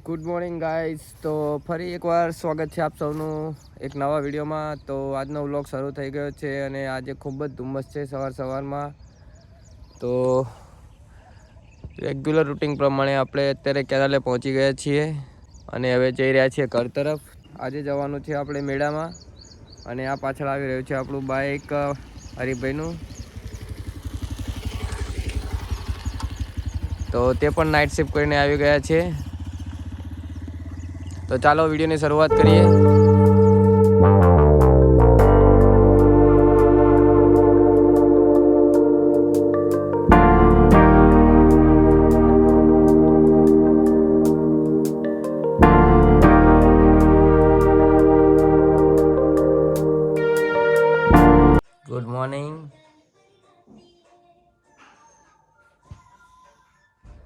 Good morning guys. તો ફરી એકવાર સ્વાગત છે આપ સૌનું એક નવા વિડીયોમાં. તો આજનો વ્લોગ શરૂ થઈ ગયો છે અને આજે ખૂબ જ ધુમ્મસ છે સવારમાં. તો રેગ્યુલર રૂટિન પ્રમાણે આપણે અત્યારે કેરાલે પહોંચી ગયા છીએ અને હવે જઈ રહ્યા છીએ ઘર તરફ. આજે જવાનું છે આપણે મેળામાં અને આ પાછળ આવી રહ્યું છે આપણું બાઇક હરીભાઈનું. તો તે પણ નાઇટ શિફ્ટ કરીને આવી ગયા છે. તો ચાલો વિડીયોની શરૂઆત કરીએ. Good morning.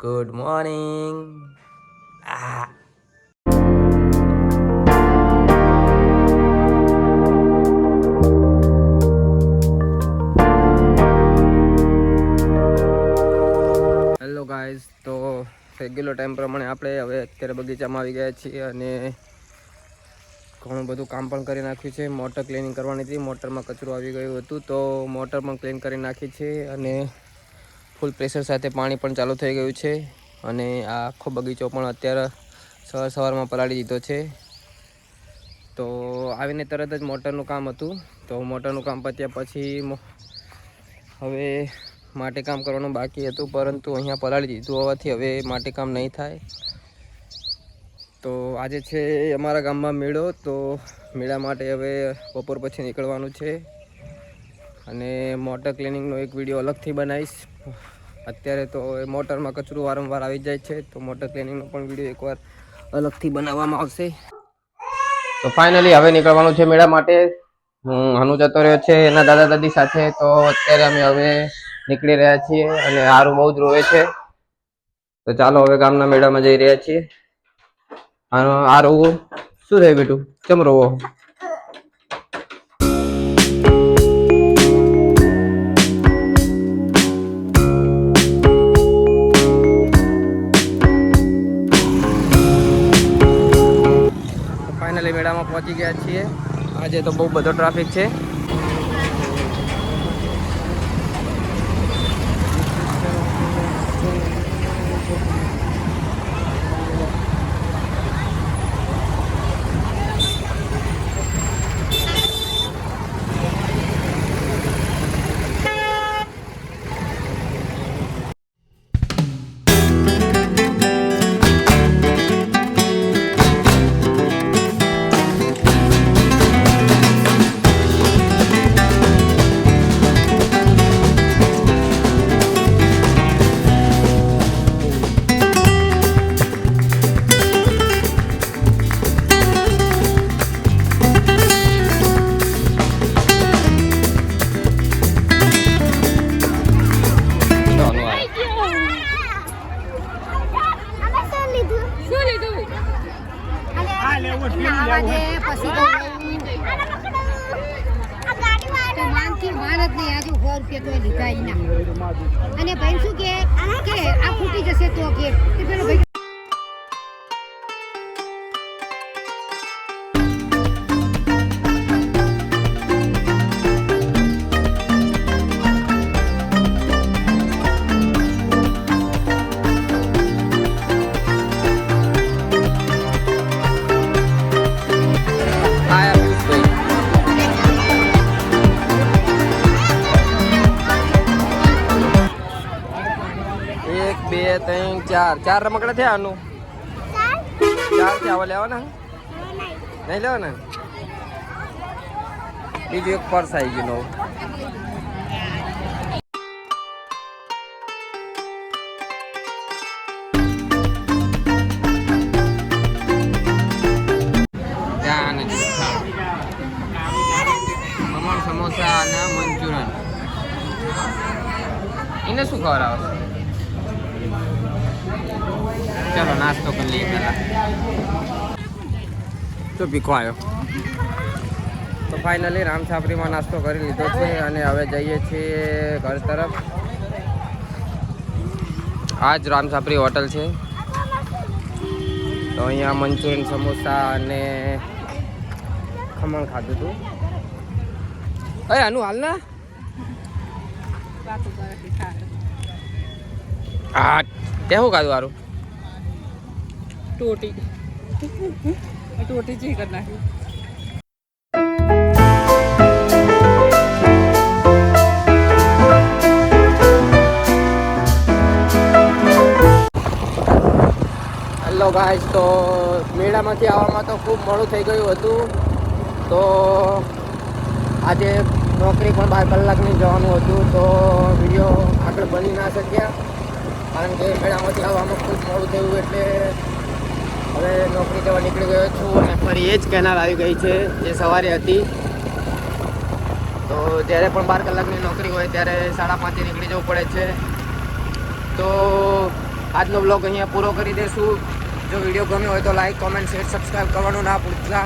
Good morning. Hello guys. તો રેગ્યુલર ટાઈમ પ્રમાણે આપણે હવે અત્યારે બગીચામાં આવી ગયા છીએ અને ઘણું બધું કામ પણ કરી નાખ્યું છે. મોટર ક્લિનિંગ કરવાની હતી, મોટરમાં કચરું આવી ગયું હતું તો મોટર પણ ક્લીન કરી નાખી છે અને ફૂલ પ્રેશર સાથે પાણી પણ ચાલુ થઈ ગયું છે. અને આ આખો બગીચો પણ અત્યારે સવારમાં પલાળી દીધો છે. તો આવીને તરત જ મોટરનું કામ હતું તો મોટરનું કામ પત્યા પછી હવે માટી કામ કરવાનું બાકી હતું, પરંતુ અહીંયા પલાળી દીધું હોવાથી હવે માટી કામ નહીં થાય. તો આજે છે અમારા ગામમાં મેળો, તો મેળા માટે હવે બપોર પછી નીકળવાનું છે અને મોટર ક્લિનિંગનો એક વિડીયો અલગથી બનાવીશ. અત્યારે તો મોટરમાં કચરું વારંવાર આવી જાય છે તો મોટર ક્લિનિંગનો પણ વિડીયો એકવાર અલગથી બનાવવામાં આવશે. તો ફાઇનલી હવે નીકળવાનું છે મેળા માટે. હનુ જતો રહ્યો છે એના દાદા દાદી સાથે. તો અત્યારે અમે હવે નીકળી રહ્યા છીએ અને હારું બહુ જ રોવે છે. તો ચાલો હવે ગામના મેળામાં જઈ રહ્યા છીએ. આ રોવું શું થાય બેટું? કેમ રોવો? ફાઇનલી મેળામાં પહોંચી ગયા છીએ. આજે તો બહુ બધો ટ્રાફિક છે. અને ભાઈ શું કે આ ફૂટી જશે તો કે પેલો ભાઈ ચાર રમકડા થયા. આનું 4 થયા. લેવાના નહીં લેવાના. બીજું એક પર્સ આવી ગયું નવું. ખમણ, સમોસા અને મંચુરિયન. એને શું ખબર આવે? ચલો નાસ્તો કરી લઈએ પહેલા. તો ભીખો આવ્યો. તો ફાઇનલી રામછાપરીમાં નાસ્તો કરી લીધો છે અને હવે જઈએ છીએ ઘર તરફ. આ જ રામછાપરી હોટલ છે. તો અહીંયા મંચુરિયન, સમોસા અને ખમણ ખાધું હતું. અરે આનું હાલ ના હા તે શું ખાધું સારું? ટોટી જે કરી નાખી. હેલો ગાઈસ, તો મેળામાંથી આવવામાં તો ખૂબ મોડું થઈ ગયું હતું. તો આજે નોકરી પણ 12 કલાકની જવાનું હતું, તો વિડીયો આગળ બની ના શક્યા કારણ કે મેળામાંથી આવવામાં ખૂબ મોડું થયું. એટલે હવે નોકરી જવા નીકળી ગયો છું અને ફરી એ જ કેનાલ આવી ગઈ છે જે સવારે હતી. તો જ્યારે પણ 12 કલાકની નોકરી હોય ત્યારે 5:30 નીકળી જવું પડે છે. તો આજનો બ્લોગ અહીંયા પૂરો કરી દઈશું. જો વિડીયો ગમ્યો હોય તો લાઈક, કોમેન્ટ, શેર, સબસ્ક્રાઈબ કરવાનું ના ભૂલતા.